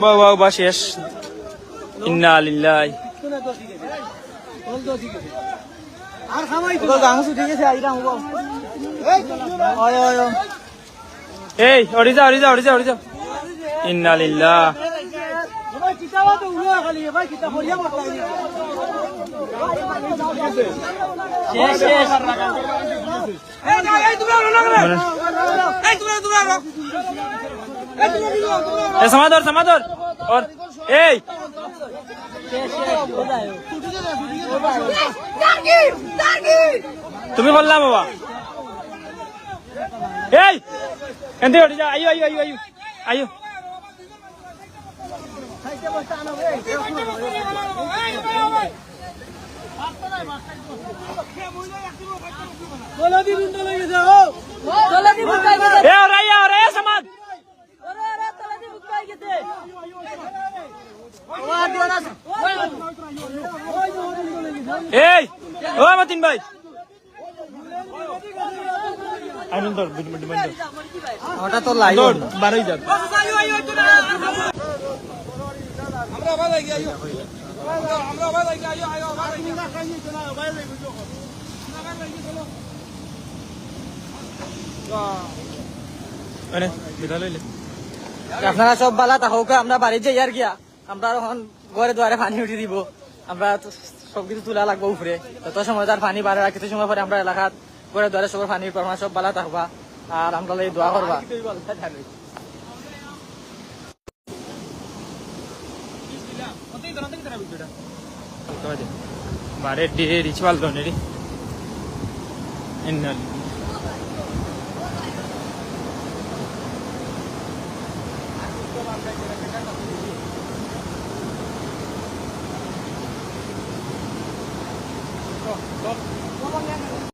বাবা শেষ ইন্না লিল্লাহি আর খামাই তো গাংসু ঠিক আছে আইরা হবো ওই ওই এই ওড়ি যাও ইন্না লিল্লাহ ভাই কিতাবা তো উড়ো খালি ভাই কিতাব পড়িয়া মরলাই শেষ এই তোমরা রোনা করে এই তোমরা এ সমাদর और এই তুমি বললাম বাবা এই এন্তে ওড়ি যা আইও গোলাদি বুন্দ লাগে যাও গোলাদি বুকাই গেছে এ ওরে সমাদ ওরে গোলাদি বুকাই গেছে ওয়া দিওনা এই ও মতিন ভাই আনন্দর বিডমিন্ট ওটা তো লাইভ বারোই যাবে আমরা ভালো গিয়ে আইও আমরা ভালো গিয়ে আইও আপনারা সব বালা তাহলে আমরা বাড়ি যাই আর গিয়া আমরা এখন ঘরে দুয়ারে পানি উঠে দিব আমরা সবকিছু তুলা লাগবো উপরে তত সময় তার পানি বাড়ে কিছু সময় পরে আমরা এলাকাত ঘরে দুয়ারে সবার পানির পরিমাণ সব বালা থাকবা আর আমরা দোয়া করবা বারে রিচুয়াল তো